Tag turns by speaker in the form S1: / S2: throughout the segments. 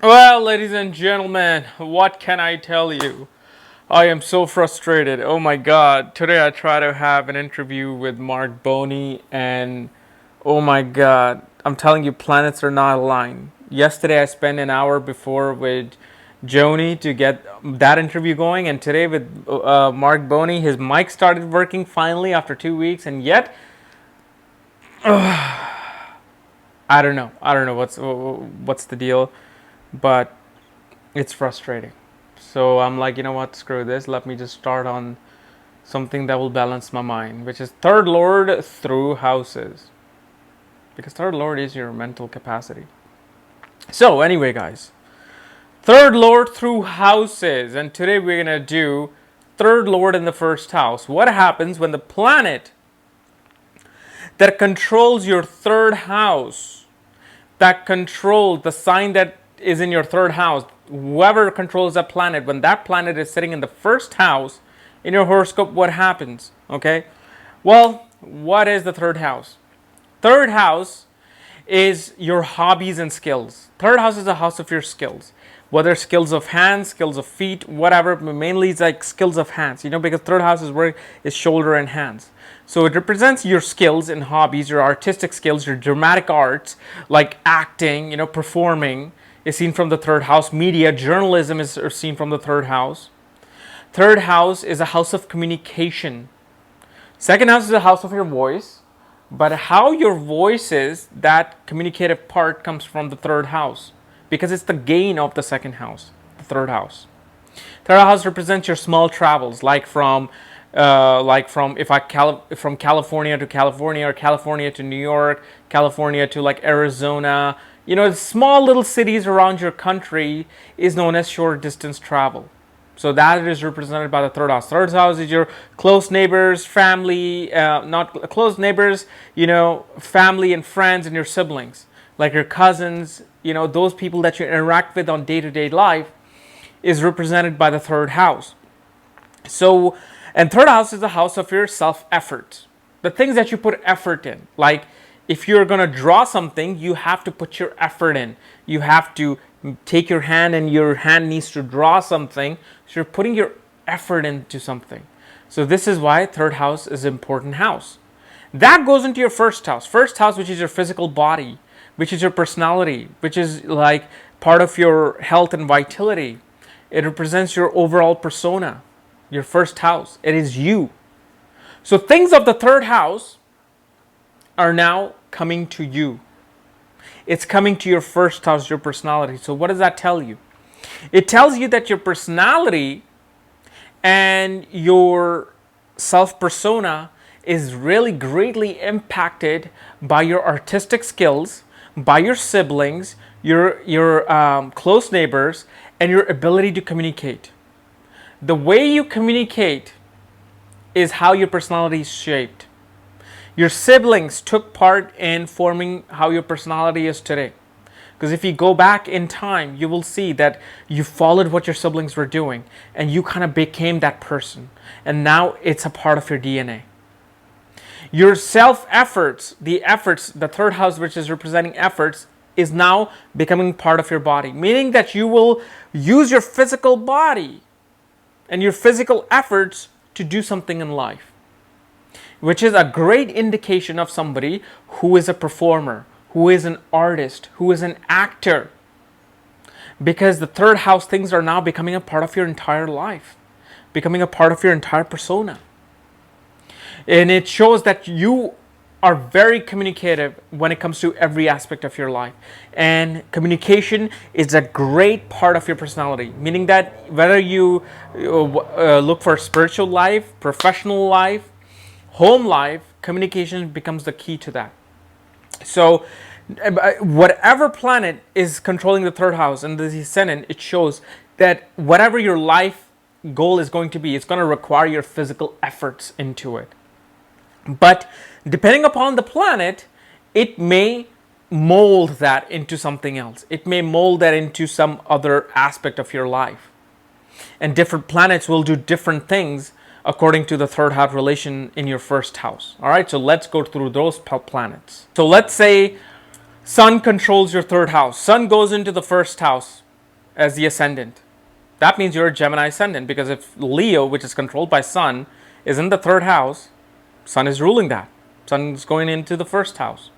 S1: Well, ladies and gentlemen, what can I tell you? I am so frustrated. Oh my god. Today I try to have an interview with Mark Boney, and oh my god. I'm telling you, planets are not aligned. Yesterday I spent an hour before with Joni to get that interview going, and today with Mark Boney, his mic started working finally after 2 weeks, and yet I don't know. I don't know what's the deal, but it's frustrating. So I'm like, you know what, screw this. Let me just start on something that will balance my mind, which is third lord through houses. Because third lord is your mental capacity. So anyway, guys, third lord through houses. And today we're going to do third lord in the first house. What happens when the planet that controls your third house, that controls the sign that is in your third house, whoever controls that planet, when that planet is sitting in the first house in your horoscope, what happens? Okay, well, what is the third house? Third house is your hobbies and skills. Third house is a house of your skills, whether skills of hands, skills of feet, whatever. Mainly it's like skills of hands, because third house is where is shoulder and hands. So it represents your skills and hobbies, your artistic skills, your dramatic arts like acting, performing is seen from the third house. Media, journalism is seen from the third house. Third house is a house of communication. Second house is a house of your voice, but how your voice is, that communicative part comes from the third house because it's the gain of the second house, the third house. Third house represents your small travels, from California to California, or California to New York, California to like Arizona. Small little cities around your country is known as short distance travel. So that is represented by the third house. Third house is your close neighbors, family, not close neighbors, family and friends and your siblings, like your cousins, those people that you interact with on day-to-day life is represented by the third house. So, and third house is the house of your self-effort. The things that you put effort in, like if you're going to draw something, you have to put your effort in. You have to take your hand and your hand needs to draw something. So you're putting your effort into something. So this is why third house is an important house. That goes into your first house. First house, which is your physical body, which is your personality, which is like part of your health and vitality. It represents your overall persona, your first house. It is you. So things of the third house are now coming to you. It's coming to your first house, your personality. So what does that tell you? It tells you that your personality and your self-persona is really greatly impacted by your artistic skills, by your siblings, your close neighbors, and your ability to communicate. The way you communicate is how your personality is shaped. Your siblings took part in forming how your personality is today. Because if you go back in time, you will see that you followed what your siblings were doing and you kind of became that person. And now it's a part of your DNA. Your self-efforts, the third house, which is representing efforts, is now becoming part of your body. Meaning that you will use your physical body and your physical efforts to do something in life, which is a great indication of somebody who is a performer, who is an artist, who is an actor. Because the third house things are now becoming a part of your entire life, becoming a part of your entire persona. And it shows that you are very communicative when it comes to every aspect of your life. And communication is a great part of your personality, meaning that whether you look for spiritual life, professional life, home life, communication becomes the key to that. So whatever planet is controlling the third house and the ascendant, it shows that whatever your life goal is going to be, it's going to require your physical efforts into it. But depending upon the planet, it may mold that into something else. It may mold that into some other aspect of your life. And different planets will do different things according to the third house relation in your first house. All right, so let's go through those planets. So let's say Sun controls your third house. Sun goes into the first house. as the ascendant. That means you're a Gemini ascendant, because if Leo, which is controlled by Sun, is in the third house, Sun is ruling that. Sun is going into the first house.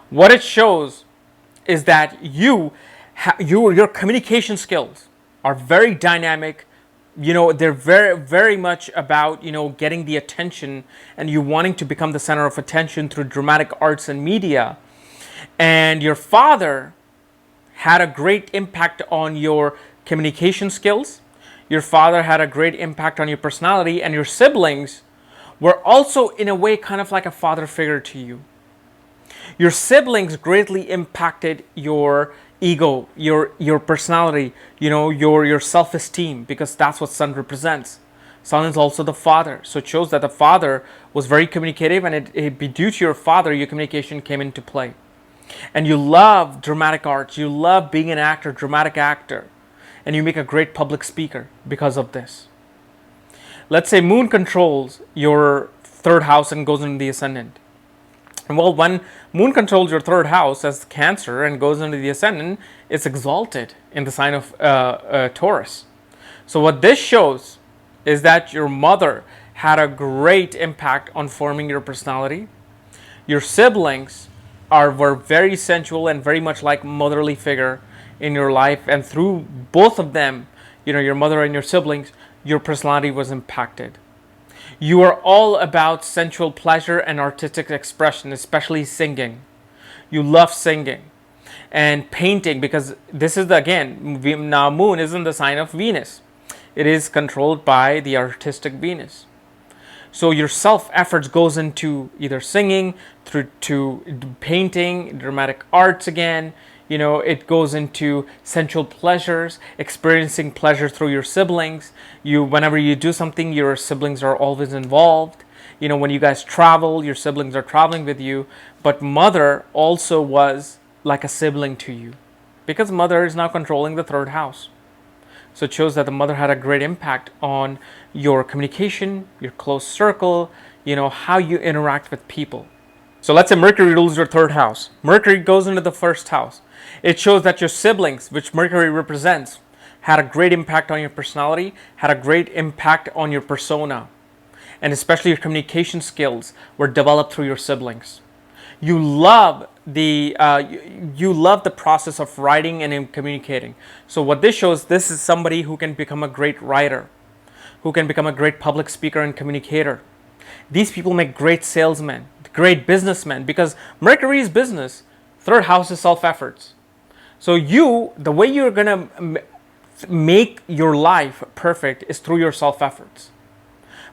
S1: What it shows is that your communication skills are very dynamic. They're very, very much about, getting the attention and you wanting to become the center of attention through dramatic arts and media. And your father had a great impact on your communication skills. Your father had a great impact on your personality, and your siblings were also in a way kind of like a father figure to you. Your siblings greatly impacted your ego, your personality, your self-esteem, because that's what Sun represents. Sun is also the father, so it shows that the father was very communicative, and due to your father, your communication came into play. And you love dramatic arts, you love being an actor, dramatic actor, and you make a great public speaker because of this. Let's say Moon controls your third house and goes into the ascendant. And well, when Moon controls your third house as Cancer and goes into the ascendant, it's exalted in the sign of Taurus. So what this shows is that your mother had a great impact on forming your personality. Your siblings were very sensual and very much like motherly figure in your life, and through both of them, your mother and your siblings, your personality was impacted. You are all about sensual pleasure and artistic expression, especially singing. You love singing and painting, because this is now Moon is in the sign of Venus. It is controlled by the artistic Venus. So your self-efforts goes into either singing, through to painting, dramatic arts again. It goes into sensual pleasures, experiencing pleasure through your siblings. Whenever you do something, your siblings are always involved. When you guys travel, your siblings are traveling with you. But mother also was like a sibling to you, because mother is now controlling the third house. So it shows that the mother had a great impact on your communication, your close circle, how you interact with people. So let's say Mercury rules your third house. Mercury goes into the first house. It shows that your siblings, which Mercury represents, had a great impact on your personality, had a great impact on your persona, and especially your communication skills were developed through your siblings. You love the process of writing and in communicating. So what this shows, this is somebody who can become a great writer, who can become a great public speaker and communicator. These people make great salesmen, great businessmen, because Mercury is business. Third house is self-efforts. So the way you're going to make your life perfect is through your self-efforts.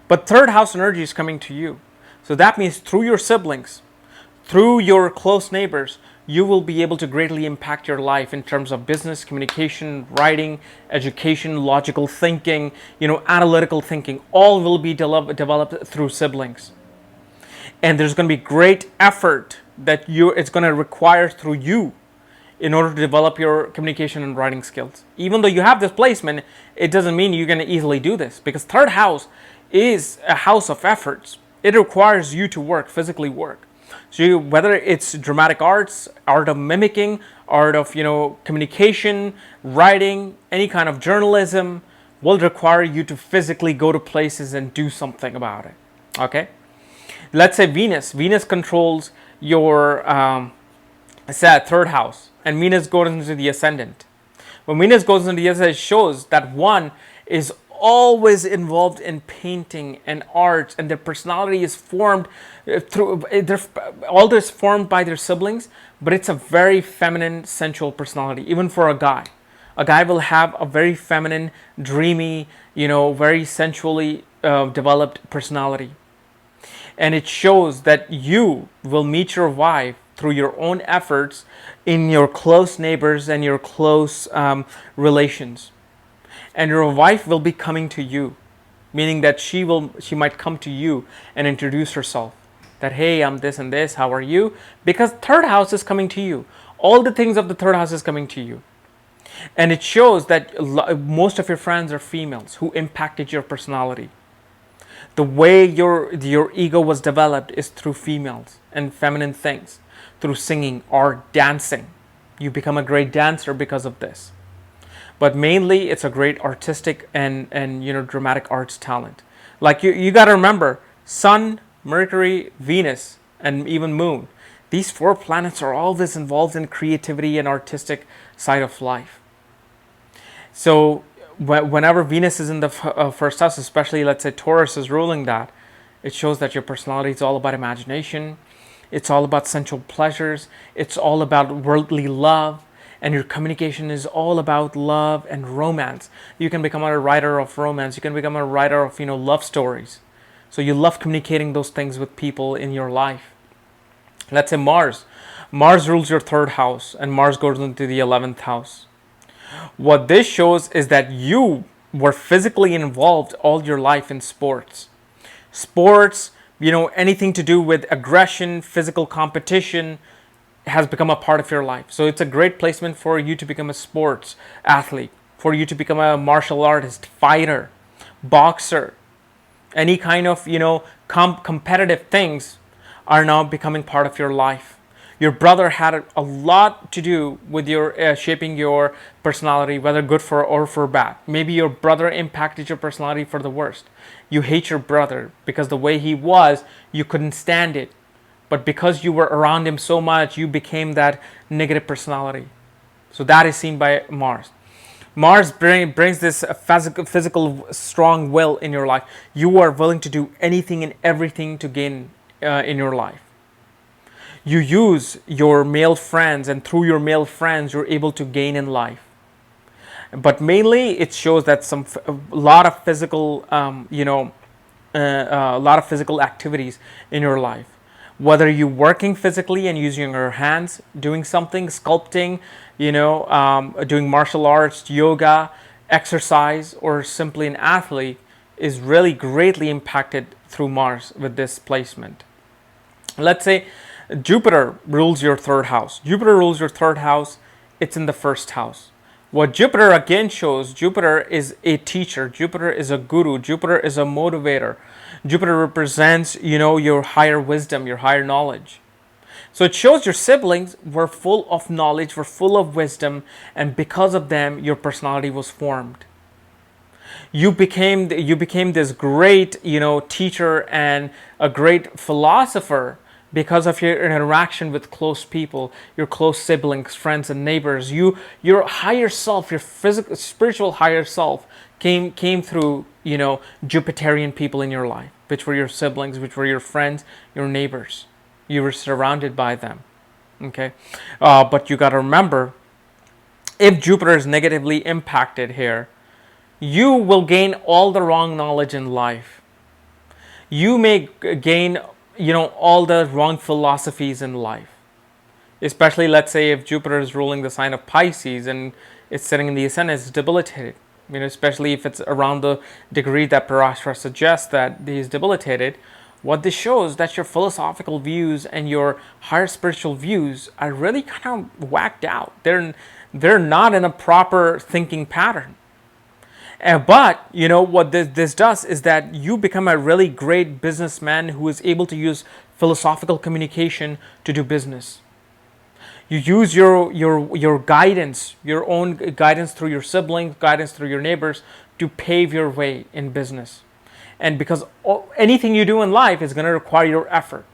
S1: But third house energy is coming to you. So that means through your siblings, through your close neighbors, you will be able to greatly impact your life in terms of business, communication, writing, education, logical thinking, analytical thinking. All will be developed through siblings. And there's going to be great effort that it's going to require through you in order to develop your communication and writing skills. Even though you have this placement, it doesn't mean you're going to easily do this, because third house is a house of efforts. It requires you to work, physically work. So whether it's dramatic arts, art of mimicking, art of communication, writing, any kind of journalism, will require you to physically go to places and do something about it. Okay? Let's say Venus. Venus controls your third house, and Venus goes into the ascendant. When Venus goes into the ascendant, it shows that one is always involved in painting and art, and their personality is formed through all this formed by their siblings, but it's a very feminine, sensual personality. Even for a guy will have a very feminine, dreamy, very sensually developed personality. And it shows that you will meet your wife through your own efforts in your close neighbors and your close relations. And your wife will be coming to you, meaning that she might come to you and introduce herself. That, hey, I'm this and this, how are you? Because third house is coming to you. All the things of the third house is coming to you. And it shows that most of your friends are females who impacted your personality. The way your ego was developed is through females and feminine things, through singing or dancing. You become a great dancer because of this. but mainly it's a great artistic and dramatic arts talent. Like you got to remember, Sun, Mercury, Venus, and even Moon. These 4 planets are always involved in creativity and artistic side of life. So whenever Venus is in the first house, especially let's say Taurus is ruling that, it shows that your personality is all about imagination. It's all about sensual pleasures. It's all about worldly love. And your communication is all about love and romance. You can become a writer of romance. You can become a writer of, love stories. So you love communicating those things with people in your life. Let's say Mars. Mars rules your 3rd house, and Mars goes into the 11th house. What this shows is that you were physically involved all your life in sports. Sports, anything to do with aggression, physical competition has become a part of your life. So it's a great placement for you to become a sports athlete, for you to become a martial artist, fighter, boxer. Any kind of, competitive things are now becoming part of your life. Your brother had a lot to do with your shaping your personality, whether good for or for bad. Maybe your brother impacted your personality for the worst. You hate your brother because the way he was, you couldn't stand it. But because you were around him so much, you became that negative personality. So that is seen by Mars. Mars brings this physical strong will in your life. You are willing to do anything and everything to gain in your life. You use your male friends, and through your male friends, you're able to gain in life. But mainly, it shows that a lot of physical, a lot of physical activities in your life. Whether you're working physically and using your hands, doing something, sculpting, doing martial arts, yoga, exercise, or simply an athlete, is really greatly impacted through Mars with this placement. Let's say Jupiter rules your 3rd house. Jupiter rules your 3rd house. It's in the 1st house. What Jupiter again shows, Jupiter is a teacher. Jupiter is a guru. Jupiter is a motivator. Jupiter represents, your higher wisdom, your higher knowledge. So it shows your siblings were full of knowledge, were full of wisdom, and because of them, your personality was formed. You became this great, teacher and a great philosopher because of your interaction with close people, your close siblings, friends, and neighbors. Your higher self, your physical, spiritual higher self came through, Jupiterian people in your life, which were your siblings, which were your friends, your neighbors. You were surrounded by them. Okay, but you got to remember, if Jupiter is negatively impacted here, you will gain all the wrong knowledge in life. You may gain all the wrong philosophies in life. Especially, let's say, if Jupiter is ruling the sign of Pisces and it's sitting in the ascendant, it's debilitated. Especially if it's around the degree that Parashara suggests that he is debilitated. What this shows that your philosophical views and your higher spiritual views are really kind of whacked out. They're not in a proper thinking pattern. But what this does is that you become a really great businessman who is able to use philosophical communication to do business. You use your guidance, your own guidance through your siblings, guidance through your neighbors to pave your way in business. And because anything you do in life is going to require your effort.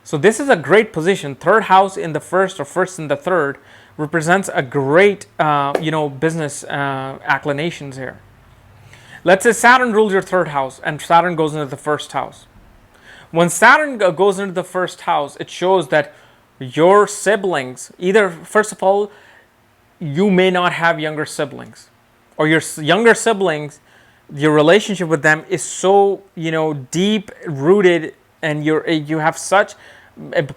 S1: So this is a great position. 3rd house in the 1st or 1st in the 3rd represents a great, business inclinations here. Let's say Saturn rules your 3rd house and Saturn goes into the 1st house. When Saturn goes into the 1st house, it shows that your siblings, either, first of all, you may not have younger siblings, or your younger siblings, your relationship with them is so, deep rooted, and you have such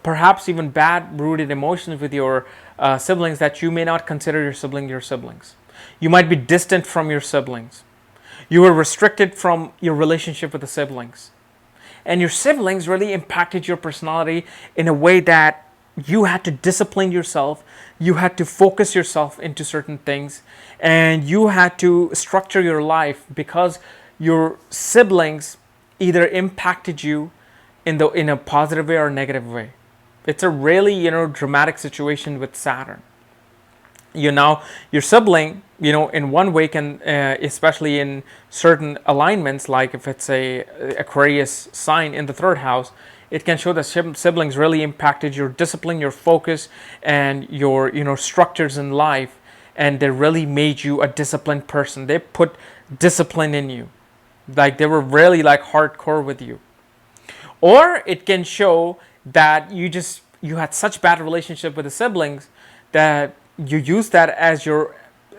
S1: perhaps even bad rooted emotions with your siblings that you may not consider your siblings. You might be distant from your siblings. You were restricted from your relationship with the siblings. And your siblings really impacted your personality in a way that you had to discipline yourself. You had to focus yourself into certain things. And you had to structure your life because your siblings either impacted you in a positive way or a negative way. It's a really, dramatic situation with Saturn. Now your sibling, in one way can, especially in certain alignments, like if it's a Aquarius sign in the third house, it can show that siblings really impacted your discipline, your focus, and your structures in life, and they really made you a disciplined person. They put discipline in you, like they were really like hardcore with you. Or it can show that you had such bad relationship with the siblings that you use that as your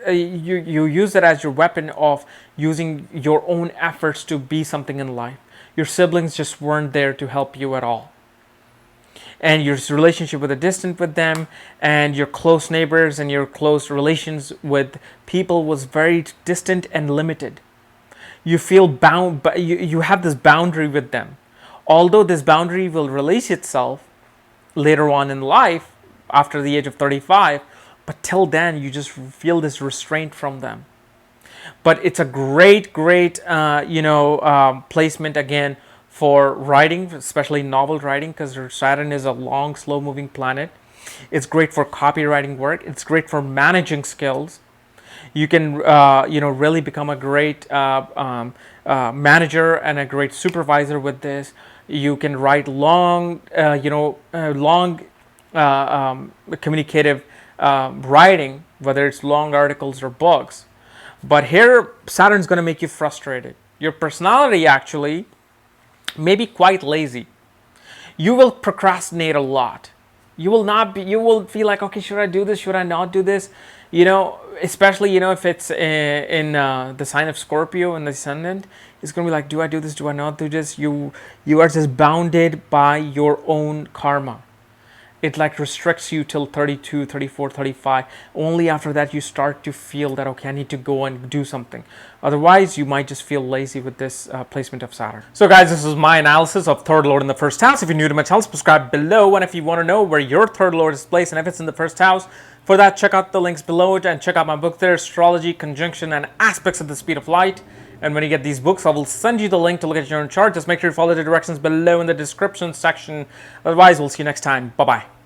S1: you use that as your weapon of using your own efforts to be something in life. Your siblings just weren't there to help you at all, and your relationship with them and your close neighbors and your close relations with people was very distant and limited. You feel bound, but you have this boundary with them, although this boundary will release itself later on in life after the age of 35, but till then you just feel this restraint from them. But it's a great placement again for writing, especially novel writing, because Saturn is a long, slow moving planet. It's great for copywriting work. It's great for managing skills. You can really become a great manager and a great supervisor with this. You can write long communicative writing, whether it's long articles or books. But here, Saturn's going to make you frustrated. Your personality actually may be quite lazy. You will procrastinate a lot. You will feel like, okay, should I do this? Should I not do this? Especially, if it's in the sign of Scorpio and the ascendant, it's going to be like, do I do this? Do I not do this? You are just bounded by your own karma. It like restricts you till 32, 34, 35. Only after that you start to feel that, okay, I need to go and do something. Otherwise, you might just feel lazy with this placement of Saturn. So guys, this is my analysis of third lord in the first house. If you're new to my channel, subscribe below. And if you want to know where your third lord is placed and if it's in the first house, for that, check out the links below and check out my book there, Astrology, Conjunction, and Aspects of the Speed of Light. And when you get these books, I will send you the link to look at your own chart. Just make sure you follow the directions below in the description section. Otherwise, we'll see you next time. Bye-bye.